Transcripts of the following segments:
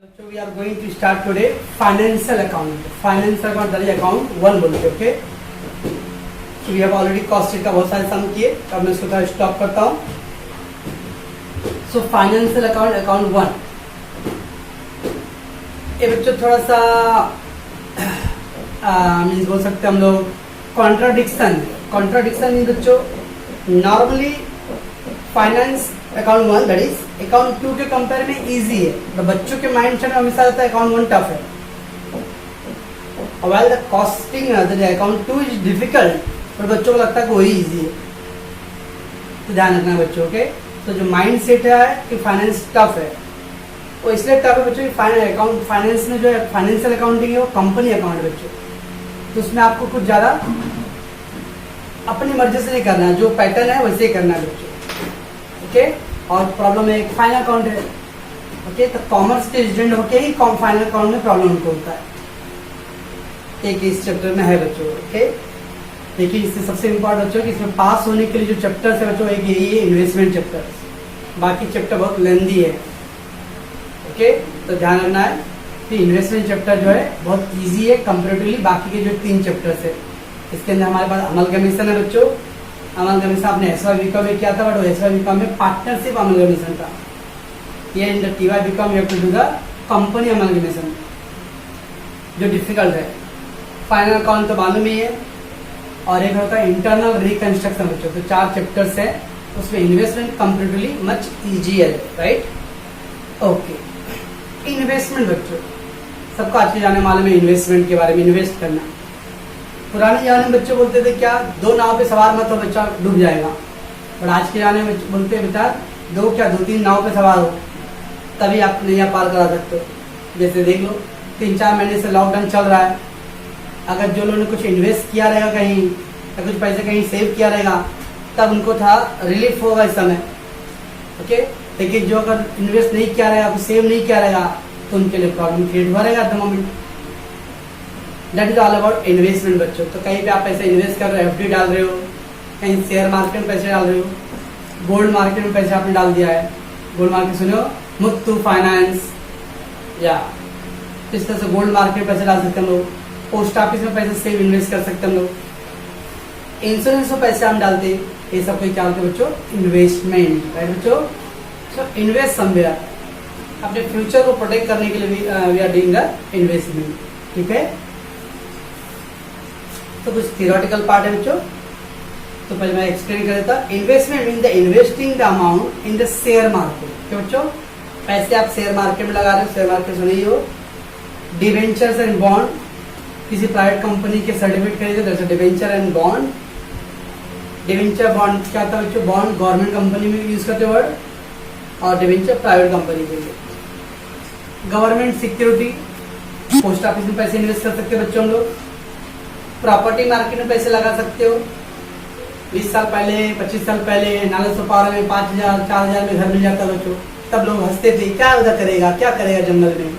So we are going to start today financial account. Financial account that is account 1 बोलते हैं, okay? So we have already cost sheet का बहुत सारे सम किए, अब मैं इसको थोड़ा स्टॉप करता हूँ. So financial account 1. ये बच्चों थोड़ा सा मीन्स बोल सकते हैं हम लोग कॉन्ट्राडिक्शन इन बच्चों. Normally finance account 1 that is account 2 के कंपेयर में इजी है, तो बच्चों के माइंड सेट में हमेशा रहता है अकाउंट 1 टफ है. While the costing account 2 is difficult, पर बच्चों को लगता है कि वही इजी है. तो ध्यान रखना बच्चों के. तो जो माइंड सेट है कि फाइनेंस टफ है, वो इसलिए टफ है बच्चों कि फाइनेंस में जो है फाइनेंशियल अकाउंटिंग है वो कंपनी अकाउंट है बच्चों. तो उसमें आपको कुछ ज़्यादा अपनी मर्जी से नहीं करना है, जो पैटर्न है वैसे ही करना है बच्चों. ओके. और प्रॉब्लम है एक फाइनल अकाउंट है. ओके. तो कॉमर्स के स्टूडेंट होके ही फाइनल अकाउंट में प्रॉब्लम उनको होता है. एक इस चैप्टर में है बच्चों. ओके. देखिए इससे सबसे इम्पोर्टेंट बच्चों कि इसमें पास होने के लिए जो चैप्टर्स है बच्चों, एक यही है इन्वेस्टमेंट चैप्टर. बाकी चैप्टर बहुत लेंदी है. ओके. तो ध्यान रखना है कि इन्वेस्टमेंट चैप्टर जो है बहुत इजी है कंपेरेटिवली बाकी के जो 3 चैप्टर्स है. इसके अंदर हमारे पास अमलगमीशन है बच्चों. अमलगमीशन आपने एसवाई बीकॉम में किया था, बट एसवाई बीकॉम में पार्टनरशिप अमलगमीशन था. ये in the TY B Com you have to do the company amalgamation, जो डिफिकल्ट है. फाइनल अकाउंट तो मालूम ही है. और एक होता है इंटरनल रिकंस्ट्रक्शन बच्चों. तो 4 चैप्टर्स है, उसमें इन्वेस्टमेंट कंपेरेटिवली मच इजी है. राइट. ओके. इन्वेस्टमेंट बच्चों सबको आज के जाने मालूम है इन्वेस्टमेंट के बारे में. इन्वेस्ट करना पुराने जमाने में बच्चे बोलते थे क्या 2 नाव पे सवार मत हो, बच्चा डूब जाएगा. और आज के जमाने में बोलते हैं बेटा 2-3 नाव पे सवार हो, तभी आप नैया पार करा सकते हो. जैसे देख लो 3-4 महीने से लॉकडाउन चल रहा है. अगर जो लोगों ने कुछ इन्वेस्ट किया रहेगा कहीं या कुछ पैसे कहीं सेव किया रहेगा, तब उनको था रिलीफ होगा इस समय. ओके. लेकिन जो अगर इन्वेस्ट नहीं किया रहेगा, कुछ सेव नहीं किया रहेगा, तो उनके लिए प्रॉब्लम क्रिएट हो रहेगा at the moment. That is all about investment बच्चों. तो कहीं पे आप पैसे इन्वेस्ट कर रहे हो, एफडी डाल रहे हो, कहीं शेयर मार्केट में पैसे डाल रहे हो, गोल्ड मार्केट में पैसे आपने डाल दिया है. गोल्ड मार्केट सुनो, मुत्तू फाइनेंस, या इस तरह से गोल्ड मार्केट में पैसे डाल सकते हम लोग. पोस्ट ऑफिस में पैसे सेव इन्वेस्ट कर सकते हम लोग. इंश्योरेंस में पैसे हम डालते. ये सब कोई क्या होते बच्चों? इन्वेस्टमेंट. राइट बच्चों. So invest somewhere. अपने फ्यूचर को प्रोटेक्ट करने के लिए we are doing the investment. ठीक है. तो कुछ थियोरेटिकल पार्ट है बच्चों. तो पहले मैं एक्सप्लेन कर देता. Investment mean the investing the amount in the share market. क्या बच्चों? पैसे आप शेयर मार्केट में लगा रहे हो. शेयर मार्केट सुने ही हो. डिवेंचर्स एंड बॉन्ड, किसी प्राइवेट कंपनी के सर्टिफिकेट खरीदे जैसे debenture and bond. Debenture bond क्या था बच्चों? बॉन्ड गवर्नमेंट कंपनी में यूज करते वर्ड, और डिवेंचर प्राइवेट कंपनी के लिए. गवर्नमेंट सिक्योरिटी, पोस्ट ऑफिस में पैसे इन्वेस्ट कर सकते हैं बच्चों हम लोग. प्रॉपर्टी मार्केट में पैसे लगा सकते हो. 20 साल पहले 25 साल पहले नागेश्वर में 5,000-4,000 में घर मिल जाता बच्चों. तब लोग हंसते थे क्या उधर करेगा, क्या करेगा जंगल में.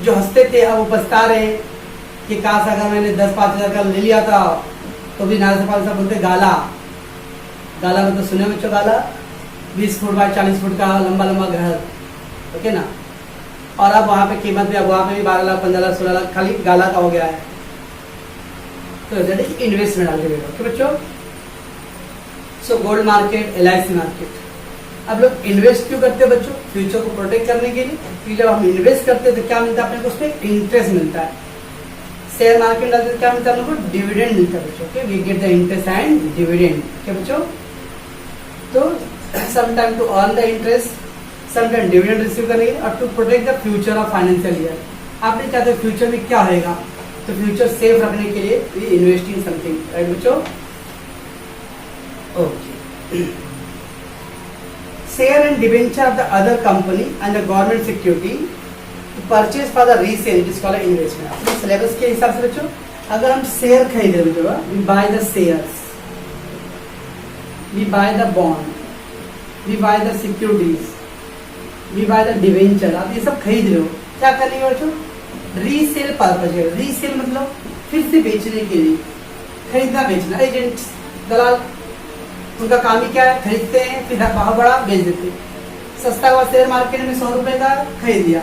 जो हंसते थे अब वो पछता रहे कि काश अगर मैंने 10-5,000 का ले लिया था. तो भी नागेश्वर साहब बोलते गाला. गाला मतलब सुने बच्चों? गाला 20 फुट बाय 40 फुट का लंबा लंबा घर. ओके ना. और अब वहाँ पे कीमत भी, अब वहाँ पे भी 12 लाख 15 लाख 16 लाख खाली गाला का हो गया है. तो इन्वेस्टमेंट आगे बच्चों. So gold market, LIC market. अब लोग इन्वेस्ट क्यों करते हैं बच्चों? फ्यूचर को प्रोटेक्ट करने के लिए. फिर जब हम इन्वेस्ट करते हैं तो क्या मिलता है अपने को? उसमें इंटरेस्ट मिलता है. शेयर मार्केट डालते क्या मिलता है अपने को? डिविडेंड मिलता है बच्चों. Okay. We get the interest and dividend. क्या बच्चों? तो sometime to earn the interest, sometime dividend receive करेंगे, और to protect the future of financial year. आप नहीं चाहते फ्यूचर में क्या होगा, तो फ्यूचर सेफ रखने के लिए we invest in something. Right बच्चों. Okay. Share and debenture of the other company and the government security purchase for the resale, it is called investment. अपने सिलेबस के हिसाब से बच्चों अगर हम शेयर खरीद रहे बच्चों, we buy the shares, we buy the bond, we buy the securities, we buy the debenture. आप ये सब खरीद रहे हो, क्या करेंगे बच्चों? रीसेल पर्पज है. रीसेल मतलब फिर से बेचने के लिए. खरीदना बेचना. एजेंट दलाल उनका काम ही क्या है? खरीदते हैं फिर बहुत बड़ा बेच देते हैं. सस्ता हुआ शेयर मार्केट में 100 रुपए का खरीद लिया,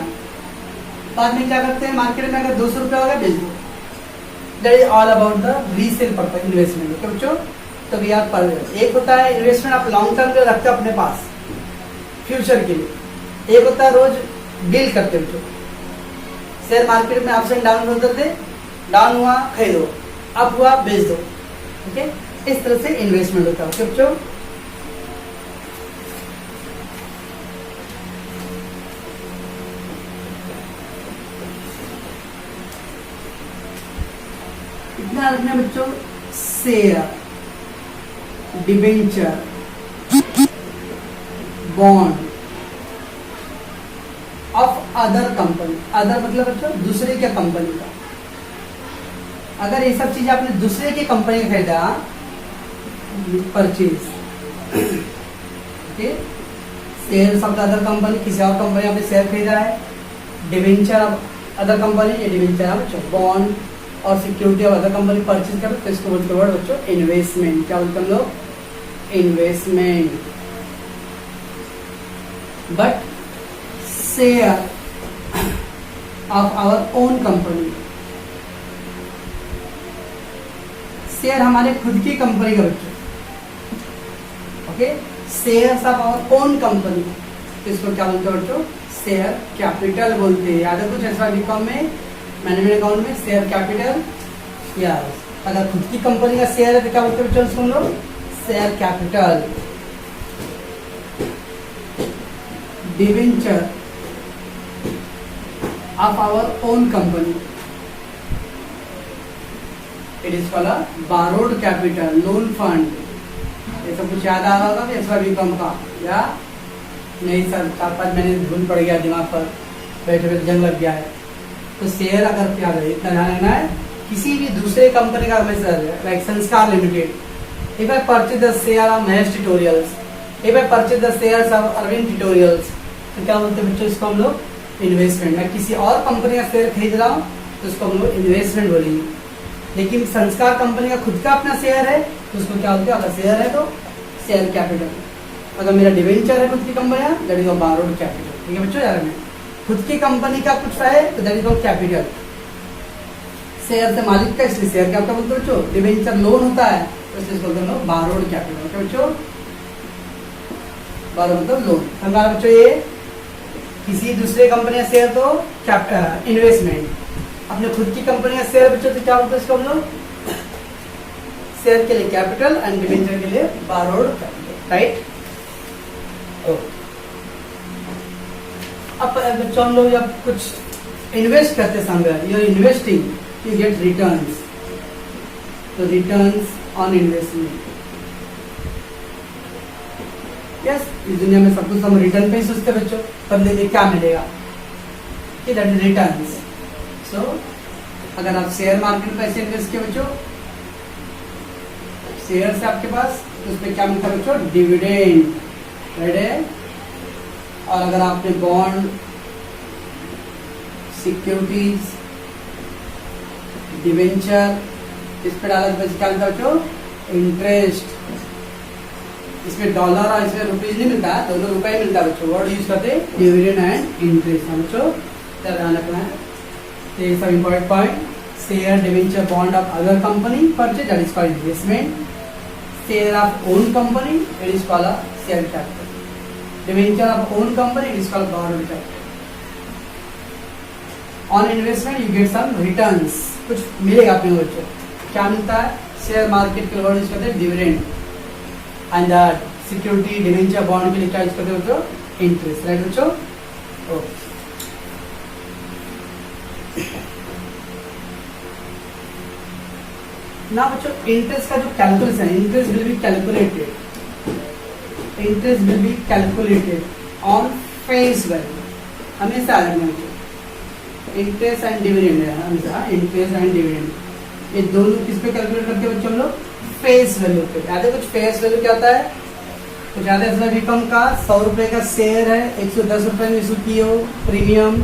बाद में क्या करते हैं मार्केट में अगर 200 रुपए होगा बेच दो। That is all about the resale purpose investment. Okay बच्चों, तो भी आप पढ़ रहे। एक होता है इन्वेस्टमेंट आप लॉन्ग टर्म के रखते हो अपने पास फ्यूचर के लिए, एक होता है रोज डील करते हो बच्चों। शेयर मार्केट में अप्स एंड डाउन होते थे, डाउन हुआ खरीदो, अप हुआ बेच दो। ओके, इस तरह से इन्वेस्टमेंट होता है। ओके बच्चों, इतना रखना बच्चों, share, debenture, bond of other company. Other मतलब बच्चों दूसरे के कंपनी का। अगर ये सब चीजें आपने दूसरे की कंपनी का खरीदा, purchase, okay, share of other company, किसी और कंपनी आपने शेयर खरीदा है। डिबेंचर ऑफ अदर कंपनी, ये डिबेंचर है बच्चों। बॉन्ड और security of other company purchase करो तो इसको बोलते हैं बच्चों इन्वेस्टमेंट। क्या बोलते हैं हम लोग? Investment. But share of our own company, share हमारे खुद की कंपनी का बच्चों। Okay, shares of our own company, इसको क्या बोलते हैं बच्चों? शेयर कैपिटल बोलते हैं। याद है कुछ ऐसा बीकॉम में मैनेजमेंट अकाउंट में शेयर कैपिटल। यस, अगर खुद की कंपनी का शेयर है तो क्या बोलते हैं बच्चों? सुन लो, share capital. Debenture of our own company, it is called borrowed capital, loan fund. ये सब कुछ याद आ रहा होगा एस वाई बीकॉम का या नहीं सर? 4-5 महीने भूल पड़ गया दिमाग पर, बैठे बैठे जंग लग गया है। तो शेयर अगर क्या है, इतना ध्यान रखना है, किसी भी दूसरे कंपनी का message, like Sanskar Limited, if I purchase the share of Mahesh Tutorials, if I purchase the shares of Arvind Tutorials, तो क्या बोलते हैं बच्चों? इसको हम लोग इन्वेस्टमेंट। मैं किसी और कंपनी का शेयर खरीद रहा हूँ तो इसको हम लोग इन्वेस्टमेंट बोलेंगे। लेकिन संस्कार कंपनी का खुद का अपना शेयर है तो उसको क्या बोलते हैं? अगर शेयर है तो शेयर कैपिटल। अगर मेरा डिवेंचर है खुद की कंपनी का, दैट इज बारोड कैपिटल। ठीक है बच्चों, यार में खुद की कंपनी का कुछ है तो दैट इज कैपिटल। शेयर से मालिक का, इसलिए शेयर कैपिटल बोलते हैं बच्चों। डिवेंचर लोन होता है तो इसलिए बोलते हैं बारोड कैपिटल। ओके बच्चों, बारोड मतलब लोन। समझा बच्चों? ये किसी दूसरे कंपनी का शेयर तो इन्वेस्टमेंट, अपने खुद की कंपनी का शेयर बच्चों तो क्या बोलते हैं इसको हम लोग? शेयर के लिए कैपिटल एंड डिवेंचर के लिए बारोड कैपिटल। राइट? अब बच्चों हम लोग जब कुछ इन्वेस्ट करते समय, you are investing you get returns, तो रिटर्न्स ऑन इन्वेस्टमेंट। यस, इस दुनिया में सब कुछ हम रिटर्न पे ही सोचते बच्चों, बदले में क्या मिलेगा? कि दैट इज रिटर्न्स। सो अगर आप शेयर मार्केट में पैसे इन्वेस्ट किए बच्चों, शेयर से आपके पास, तो उसमें क्या मिलता है बच्चों? डिविडेंड। राइट है? और अगर आपने बॉन्ड, सिक्योरिटीज, डिवेंचर इस पे डाला तो क्या मिलता है बच्चों? इंटरेस्ट। इसमें डॉलर और इसमें रुपीज नहीं मिलता, दोनों रुपए ही मिलता है बच्चों। वर्ड यूज करते हैं डिविडेंड एंड इंटरेस्ट। बच्चों ध्यान रखना है, तो ये सब important point. Share, debenture, bond of other company purchase, that is called investment. Share of own company, it is called share capital. Debenture of own company, it is called borrowed capital. On investment you get some returns, कुछ मिलेगा अपने बच्चों। क्या मिलता है? Share market के word use करते हैं dividend, and security, debenture, bond के लिए क्या यूज करते हैं बच्चों? इंटरेस्ट। राइट बच्चों? ओके, ना बच्चों इंटरेस्ट का जो कैलकुलेशन है, interest will be calculated, interest will be calculated on face value. हमेशा आ रखना बच्चों, इंटरेस्ट एंड डिविडेंड है हमेशा, इंटरेस्ट एंड डिविडेंड ये दोनों किस पे कैलकुलेट करते हैं बच्चों हम लोग? फेस वैल्यू पे। याद है कुछ? फेस वैल्यू क्या होता है? कुछ याद है? इसमें बीकॉम का 100 रुपए का शेयर है, 110 रुपए में इशू किए हो प्रीमियम,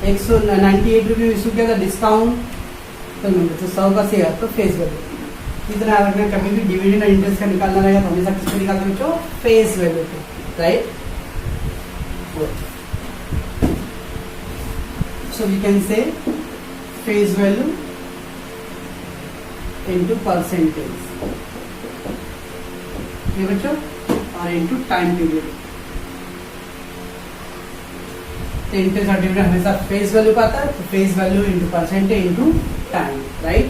198 रुपये में इशू किया था डिस्काउंट, तो 100 का शेयर, तो फेस वैल्यू। इतना याद रखना, कभी भी डिविडेंड और इंटरेस्ट का निकालना रहेगा तो हमेशा किस पे निकालते हैं बच्चों? फेस वैल्यू पे। Right? worth. So we can say face value into percentage, ये बच्चों, और into time period. तो इंटरेस्ट और डिविडेंड हमेशा फेस वैल्यू का आता है, तो face value into percentage into time, right.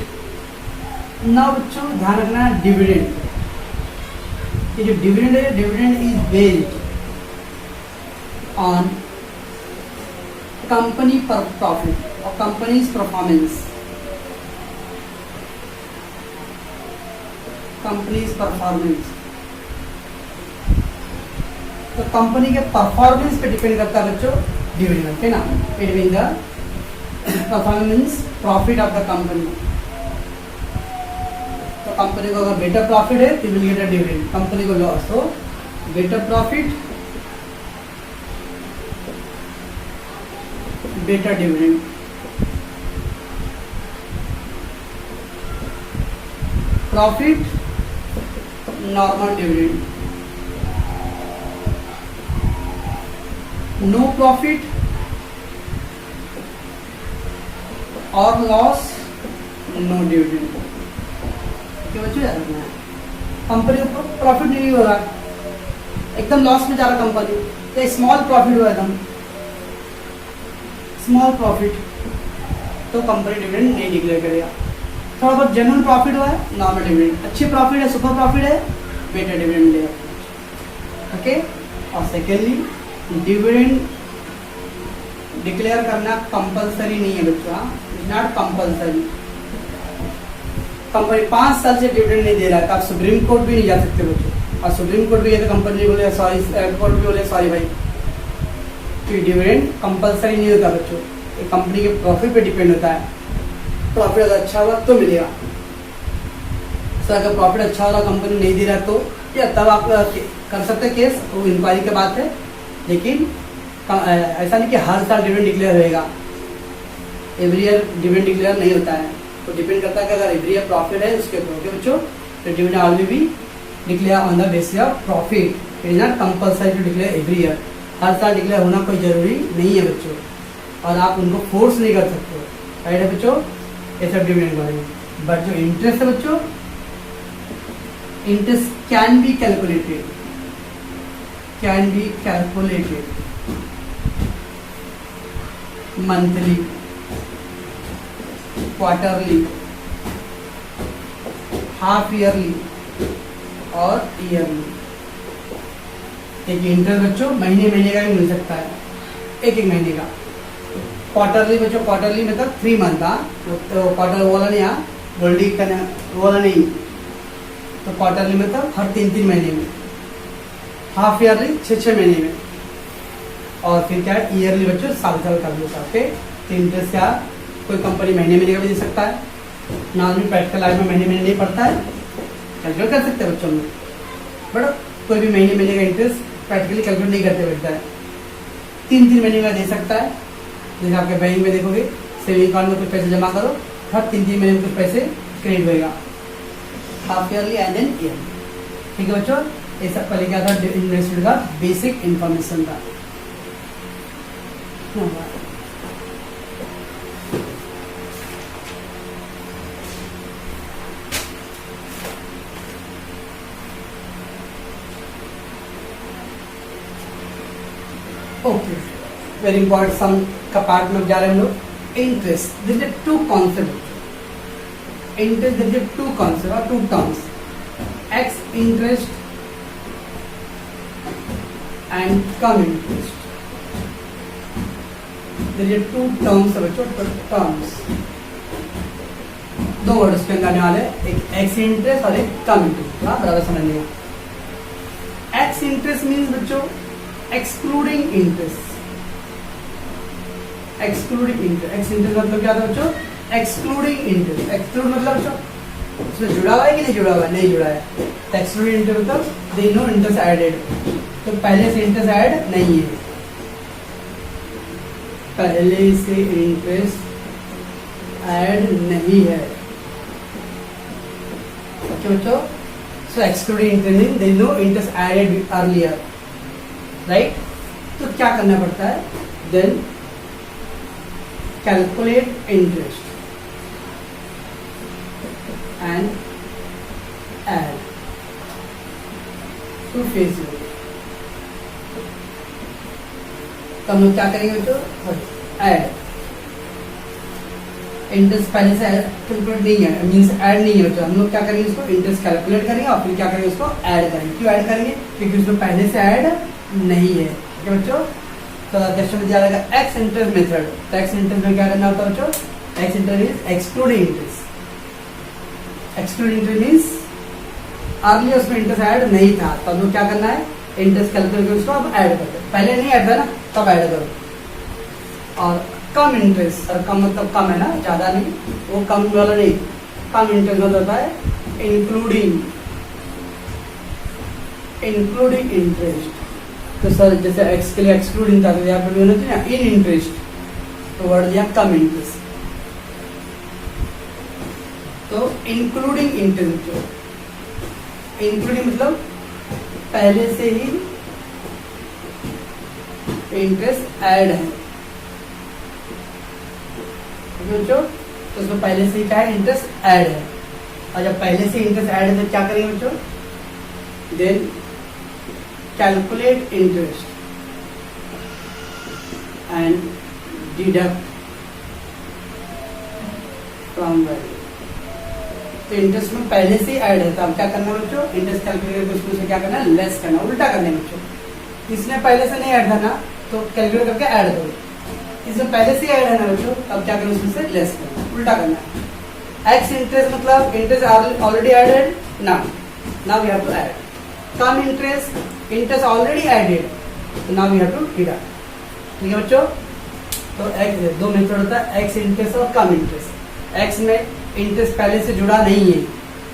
Now बच्चों ध्यान रखना है डिविडेंड, ये जो डिविडेंड है, dividend is based on company profit और कंपनीज परफॉर्मेंस, कंपनीज परफॉर्मेंस। तो कंपनी के परफॉर्मेंस पे डिपेंड करता है बच्चों डिविडेंड, ओके ना। It mean the performance profit of the company. तो कंपनी को अगर बेटर प्रॉफिट है तो will get a dividend, company को लॉस तो better profit better dividend. Profit normal dividend, no profit और लॉस नो डिविडेंड। क्या बच्चों याद रखना है, कंपनी को प्रॉफिट नहीं हो रहा, एकदम लॉस में जा रहा कंपनी, तो स्मॉल प्रॉफिट हुआ एकदम स्मॉल प्रॉफिट, तो कंपनी डिविडेंड नहीं डिक्लेयर करेगा। थोड़ा बहुत जेन्युइन प्रॉफिट हुआ है नॉर्मल डिविडेंड, अच्छी प्रॉफिट है सुपर प्रॉफिट है बेटर डिविडेंड देगा, ओके। और सेकेंडली डिविडेंड डिक्लेयर करना कंपलसरी नहीं है बच्चों, इट्स नॉट कंपलसरी। कंपनी 5 साल से डिविडेंड नहीं दे रहा है तो आप सुप्रीम कोर्ट भी नहीं जा सकते बच्चों, और सुप्रीम कोर्ट भी ये तो कंपनी बोले सॉरी, कोर्ट भी बोले सॉरी भाई, तो डिविडेंड कंपलसरी नहीं होता बच्चों, ये कंपनी के प्रॉफिट पे डिपेंड होता है। प्रॉफिट अगर अच्छा हुआ तो मिलेगा, सर अगर प्रॉफिट अच्छा हो रहा कंपनी नहीं दे रहा तो या तब आप कर सकते हैं केस, वो इंक्वायरी के बात है। लेकिन ऐसा नहीं कि हर साल डिविडेंड डिक्लेयर होएगा, एवरी ईयर डिविडेंड डिक्लेयर नहीं होता है, तो डिपेंड करता है कि अगर एवरी ईयर प्रॉफिट है उसके ऊपर, ओके बच्चों। तो dividend all be declare on the basis of profit, it is not compulsory to declare every year. हर साल डिक्लेयर होना कोई जरूरी नहीं है बच्चों, और आप उनको फोर्स नहीं कर सकते, राइट है बच्चों। ये सब डिविडेंड बारे में, बट जो इंटरेस्ट है बच्चों, interest can be calculated, monthly, quarterly, half yearly और ईयरली। एक इंटरेस्ट बच्चों महीने महीने का भी मिल सकता है, एक महीने का। क्वार्टरली बच्चों, क्वार्टरली मतलब 3 मंथ, तो क्वार्टर वाला नहीं, गोल्डी का वाला नहीं, तो क्वार्टरली मतलब हर 3-3 महीने में, हाफ ईयरली 6-6 महीने में, और फिर क्या है ईयरली बच्चों साल का भी होता है, ओके। तो इंटरेस्ट क्या, कोई कंपनी महीने महीने का भी दे सकता है, नॉर्मली प्रैक्टिकल लाइफ में महीने महीने नहीं पड़ता है, कैलकुलेट कर सकते हैं बच्चों में, बट कोई भी महीने महीने का इंटरेस्ट प्रैक्टिकली कैलकुलेट नहीं करते बैठता है। 3-3 महीने का दे सकता है, जैसे आपके बैंक में देखोगे सेविंग अकाउंट में कुछ पैसे जमा करो, हर 3-3 महीने में कुछ पैसे क्रेडिट होएगा, half yearly and then yearly, ठीक है बच्चों। ये सब पहले क्या था, इन्वेस्टमेंट का बेसिक इंफॉर्मेशन था। ओके, वेरी इंपॉर्टेंट सम का पार्ट में जा रहे हैं हम लोग। Interest, there are 2 concept, interest there are 2 concept और 2 terms, ex interest and cum interest. There are 2 terms बच्चों, टर्म्स 2 वर्ड उसके अंदर आने वाले, एक एक्स इंटरेस्ट और एक कम इंटरेस्ट, बराबर समझिएगा। एक्स इंटरेस्ट मीन्स बच्चों excluding interest, excluding interest. X interest मतलब क्या था बच्चों, एक्सक्लूडिंग इंटरेस्ट। एक्सक्लूड मतलब बच्चों उसमें जुड़ा हुआ है कि नहीं जुड़ा हुआ है, नहीं जुड़ा है, तो एक्सक्लूडिंग इंटरेस्ट मतलब देयर नो इंटरेस्ट एडेड, तो पहले से इंटरेस्ट ऐड नहीं है, पहले से इंटरेस्ट ऐड नहीं है, ओके बच्चों। So excluding interest there no interest added earlier, right. तो क्या करना पड़ता है, then calculate interest and add to face value. तो हम लोग क्या करेंगे बच्चों, ऐड इंटरेस्ट पहले से कैलकुलेट नहीं है, मींस ऐड नहीं है बच्चों। हम लोग क्या करेंगे, इसको इंटरेस्ट कैलकुलेट करेंगे और फिर क्या करेंगे, उसको ऐड करेंगे। क्यों ऐड करेंगे, क्योंकि उसमें पहले से ऐड नहीं है। ठीक है बच्चों, तो क्वेश्चन में दिया रहेगा एक्स इंटरेस्ट मेथड। तो एक्स इंटरेस्ट में क्या करना होता है बच्चों, x interest is excluding interest. Excluding interest means early उसमें इंटरेस्ट ऐड नहीं था, तो हम लोग क्या करना है, इंटरेस्ट कैलकुलेट करके उसको अब ऐड करते। पहले नहीं ऐड था ना, तब ऐड करो। और कम इंटरेस्ट, और कम मतलब कम है ना, ज्यादा नहीं, वो कम वाला नहीं, कम इंटरेस्ट मतलब होता है इंक्लूडिंग इंटरेस्ट। तो सर जैसे एक्स के लिए एक्सक्लूडिंग था, तो यहाँ पर होना चाहिए ना इन इंटरेस्ट, तो वर्ड दिया कम इंटरेस्ट। तो इंक्लूडिंग इंटरेस्ट, इंक्लूडिंग मतलब पहले से ही इंटरेस्ट ऐड है बच्चों, तो उसमें पहले से ही क्या है, इंटरेस्ट ऐड है। और जब पहले से इंटरेस्ट ऐड है तो क्या करेंगे बच्चों, then calculate interest and deduct from value. तो इंटरेस्ट में पहले से ही ऐड है, तो अब क्या करना है बच्चों, इंटरेस्ट कैलकुलेट करके उसमें से क्या करना है, लेस करना, उल्टा करना है बच्चों। इसमें पहले से नहीं ऐड था ना, तो कैलकुलेट करके ऐड करो। इसमें पहले से ऐड है ना बच्चों, अब क्या करना है, उसमें से लेस करना, उल्टा करना है। एक्स इंटरेस्ट मतलब interest already added, now we have to add. Cum interest already added, तो now we have to deduct. ठीक है बच्चों, तो एक्स दो मेथड होता है, एक्स इंटरेस्ट और कम इंटरेस्ट। एक्स में इंटरेस्ट पहले से जुड़ा नहीं है,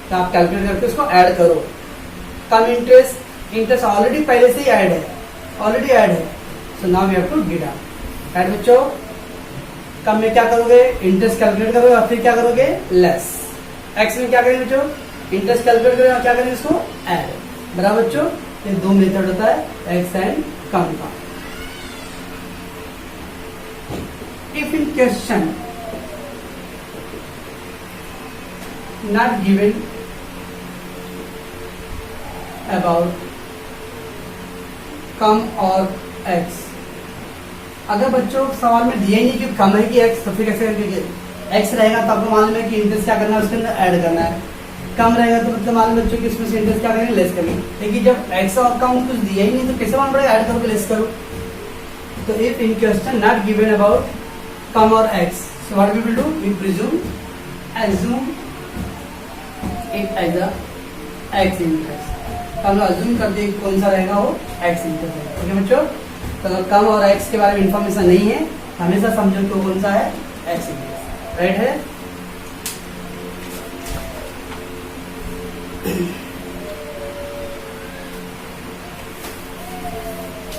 तो आप कैलकुलेट करके उसको ऐड करो। कम इंटरेस्ट ऑलरेडी पहले से ही ऐड है, ऑलरेडी ऐड है, so now we have to deduct. Add बच्चों, कम में क्या करोगे, इंटरेस्ट कैलकुलेट करोगे और फिर क्या करोगे, लेस। एक्स में क्या करेंगे बच्चों, इंटरेस्ट कैलकुलेट करोगे और क्या करेंगे, इसको ऐड। बराबर बच्चों, ये दो मेथड होता है एक्स एंड कम का। If in question not given about come or x, अगर बच्चों सवाल में दिया ही नहीं कि कम है कि x, तो फिर कैसे करेंगे। x रहेगा तो आपको मालूम है कि इंटरेस्ट क्या करना है, उसके अंदर ऐड करना है। कम रहेगा तो मतलब मालूम बच्चों कि इसमें से इंटरेस्ट क्या करेंगे, लेस करेंगे। लेकिन जब x और कम कुछ दिया ही नहीं तो कैसे मालूम पड़ेगा, ऐड करो कि लेस करो। तो if in question not given about cum or x, so what we will do, we assume it as a x interest. तो हम लोग अज्यूम करते हैं कौन सा रहेगा, वो x इंटरेस्ट है। ठीक है बच्चों, तो अगर कम और x के बारे में इंफॉर्मेशन नहीं है, हमेशा समझो कि कौन सा है, x इंटरेस्ट। राइट है।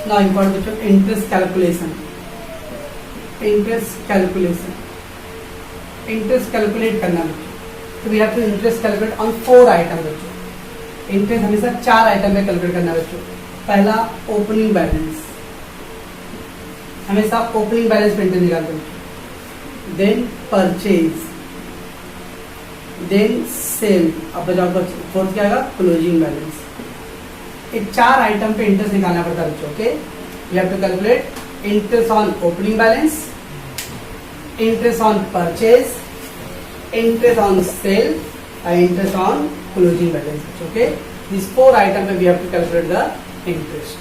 नाउ इंपॉर्टेंट बच्चों, इंटरेस्ट कैलकुलेशन। इंटरेस्ट कैलकुलेट करना बच्चों, तो we have to interest calculate on 4 item बच्चों। इंटरेस्ट हमेशा 4 आइटम में कैलकुलेट करना बच्चों। पहला ओपनिंग बैलेंस, हमेशा ओपनिंग बैलेंस पे इंटरेस्ट निकालते हैं। देन परचेज, देन सेल, अब बचाओ फोर्थ क्या आएगा, क्लोजिंग बैलेंस। ये 4 आइटम पे इंटरेस्ट निकालना पड़ता है बच्चों। Okay, we have to calculate interest on opening balance, interest on purchase, interest on sale and interest on closing balance. Okay, these 4 items we have to calculate the interest.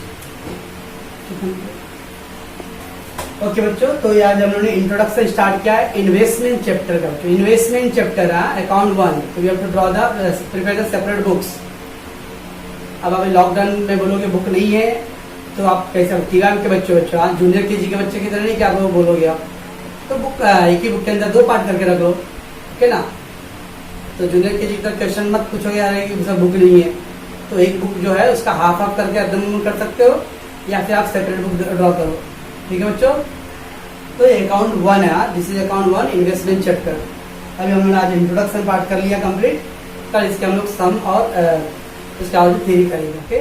Okay बच्चों, तो आज हम लोगों ने इंट्रोडक्शन स्टार्ट किया है investment chapter का। तो इन्वेस्टमेंट चैप्टर है अकाउंट 1, तो we have to draw the prepare the separate books. अब अभी लॉकडाउन में बोलोगे बुक नहीं है तो आप कैसे, टीगा के बच्चों आज जूनियर केजी के बच्चे की तरह नहीं कि आप बोलोगे आप, तो बुक एक ही बुक के अंदर 2 पार्ट करके रख लो। ओके ना, तो जूनियर केजी का क्वेश्चन मत पूछोगे यार कि सब बुक नहीं है, तो एक बुक जो है उसका हाफ करके अध्ययन कर सकते हो या फिर आप सेपरेट बुक ड्रॉ करो। ठीक है बच्चों, तो ये अकाउंट 1 है, this is account 1 investment chapter. अभी हम लोग आज इंट्रोडक्शन पार्ट कर लिया कंप्लीट, कल इसके हम लोग सम और इसका थ्योरी करेंगे। ओके।